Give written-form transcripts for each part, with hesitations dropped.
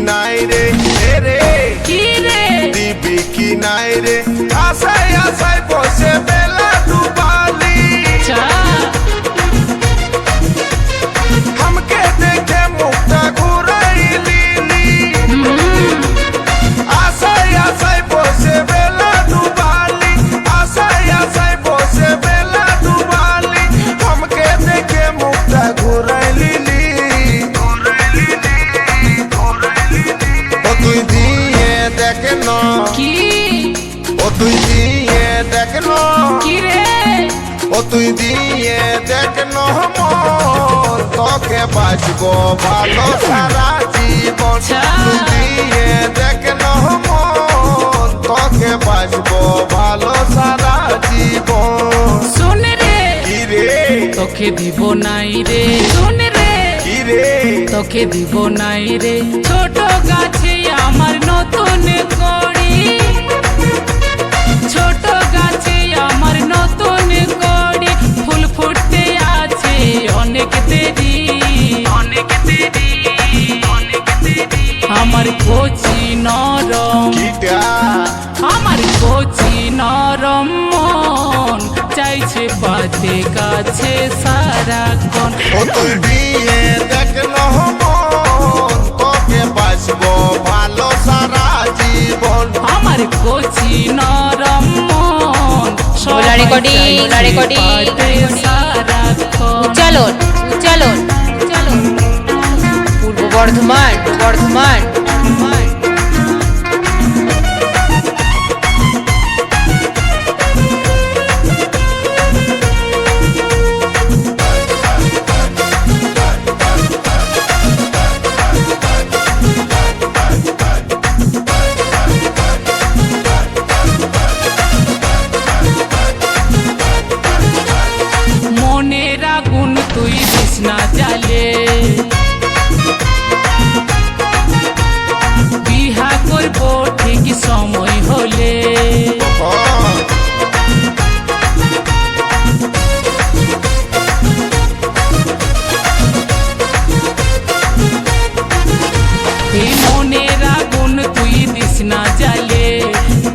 নাই রে রে কি রে দিবি কি নাই রে আশায় আশায় বসে বেলা ডুবালি हमके देखे मुक्ता घुराइली आशाय आशाय बसे बेला डुबाली आशाय आशाय बसे बेला डुबाली हमके देखे मुक्ता घुराइली ओ तुई दिए देखनो কি ओ तुई दिए देखनो কি রে ओ तुई दिए देखनो মন তোকে বাঁচবো ভালো সারা জীবন তুই দিয়ে দেখনো মন তোকে বাঁচবো ভালো সারা জীবন শুন রে কি রে তোকে দিব নাই রে শুন রে কি রে তোকে দিব নাই রে ছোট গাছে আমার নতুন কড়ি ছোট গাছে আমার নতুন কড়ি ফুল ফুটতে আছে অনেক দেরি অনেক দেরি অনেক দেরি আমার কচি নরম কিটা আমার কচি নরম মন চাইছে পাতে কাছে সারাক্ষণ ও তুই দিয়ে দেখনো মন তোকে বাঁচবো ভালো সারা জীবন আমার কচি নরম মন ওলা রেকর্ডিং, ওলা রেকর্ডিং। সারাক্ষণ উচ্চালন উচ্চালন উচ্চালন পূর্ব বর্ধমান বর্ধমান মনের আগুন তুই দিস না জ্বালে বিহা করবো ঠিক সময় হলে এই মনের আগুন তুই দিস না জ্বালে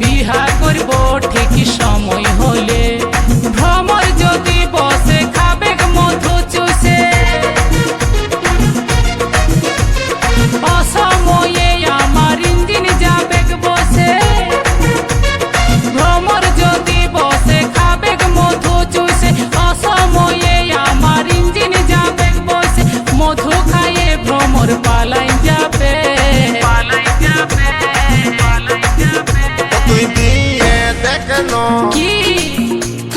বিহা করবো ঠিক সময় হলে ভ্রমর যদি বসে খাবে মধু চুষে অসময়ে আমার ইঞ্জিন যাবে বসে ভ্রমর যদি বসে খাবে মধু চুষে অসময়ে আমার ইঞ্জিন যাবে বসে মধু খাইয়ে ভ্রমর পালাই যাবে পালাই যাবে পালাই যাবে তুই দিয়ে দেখনো কি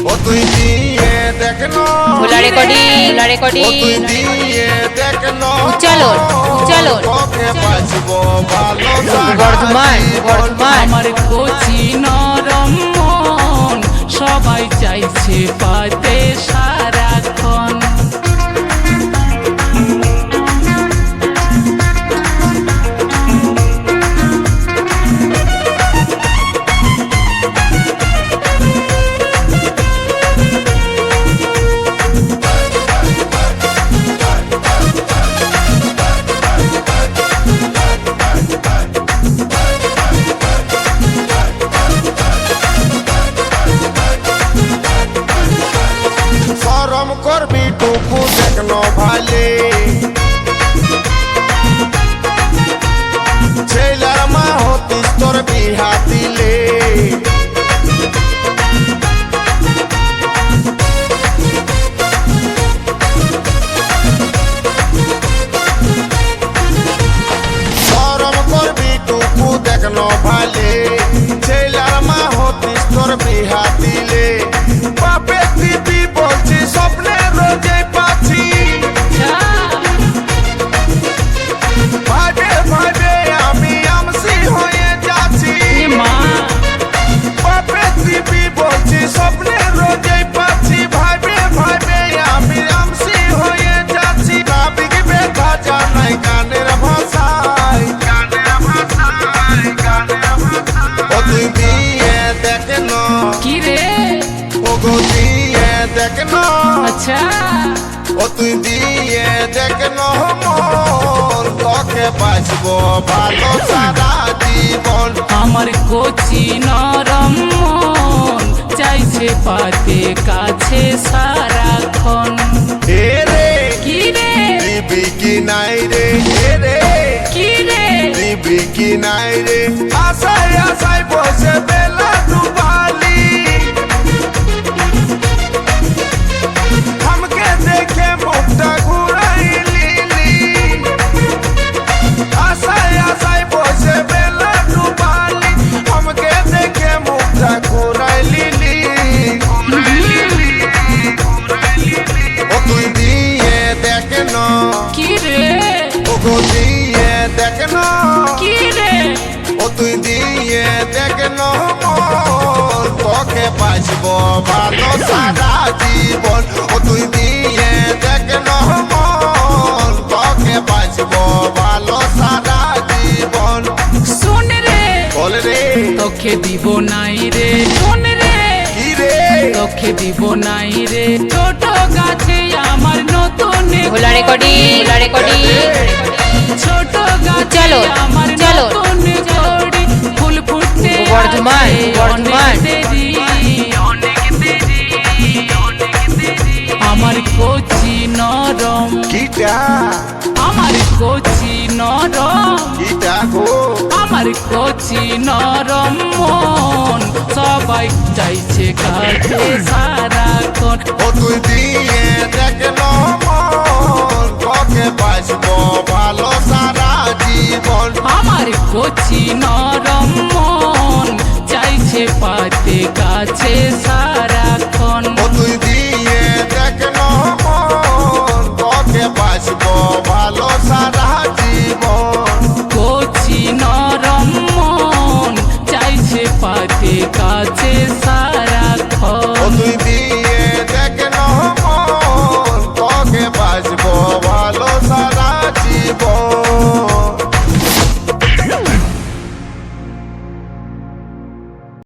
ও তুই দিয়ে দেখনো ওলা রেকর্ডিং, ওলা ও রেকর্ডিং। তুই দিয়ে দেখনো উচ্চালন, উচ্চালন। তোকে বাঁচবো ভালো বর্ধমান বর্ধমান আমার কচি নরম মন সবাই চাইছে পাতে সারাক্ষণ শরম করবি টুকু দেখনো ভালে ছেলার মা হতিস তোর বিহা দিলে শরম করবি টুকু দেখনো ভালে ছেলার মা হতিস তোর বিহা দিলে বাপে দিবি বলছি স্বপ্নে রোজে পাচ্ছি ভাবে ভাবে আমি আমসি হয়ে যাচ্ছি মা বাপে দিবি বলছি স্বপ্নে রোজে পাচ্ছি ভাবে ভাবে আমি আমসি হয়ে যাচ্ছি কাবিক ব্যথা জানাই গানের ভাষায় গানের ভাষায় গানের ভাষায় ও তুই দিয়ে দেখনো কি রে ও গো দিয়ে দেখনো আচ্ছা ও তুই দিয়ে দেখনো মন তোকে তোকে বাঁচবো ভালো সারা জীবন। আমার কচি নরম মন চাইছে পাতে কাছে সারাক্ষণ। হে রে কি রে দিবি কি নাই রে, হে রে কি রে দিবি কি নাই রে, আশায় আশায় বসে বেলা ডুবালি। हमके देखे मुखटा घुराइली, आशाय आशाय बसे बेला डुबाली। हमके देखे मुखटा घुराइली। ও তুই দিয়ে দেখ না, কি রে ও গো দিয়ে দেখ না, কি রে ও তুই দিয়ে দেখ না মন, তোকে বাঁচবো ভালো সারা জীবন। ও তুই দিয়ে দেখ না মন, তোকে বাঁচবো ভালো সারা জীবন। শোন রে বল রে তোকে দিব নাই রে, শোন রে কি রে, তোকে দিব নাই রে, ছোট গাছে আমার নতুন ভোলা রেকর্ডিং, ভোলা রেকর্ডিং। ছোট গাছে চলো, আমার চলো। নতুন জড়ি, ফুল ফুটতে পূর্ব বর্ধমান, আছে বর্ধমান। অনেক দেরি, অনেক দেরি, অনেক দেরি। আমার কচি নরম, কিটা আমার কচি নরম, কিটা গো, আমার কচি নরম মন সবাই চাইছে কাছে সারাক্ষণ। ও তুই দিয়ে দেখ না মন, তোকে বাঁচবো ভালো সারা জীবন। আমার কচি নরম মন চাইছে পাতে কাছে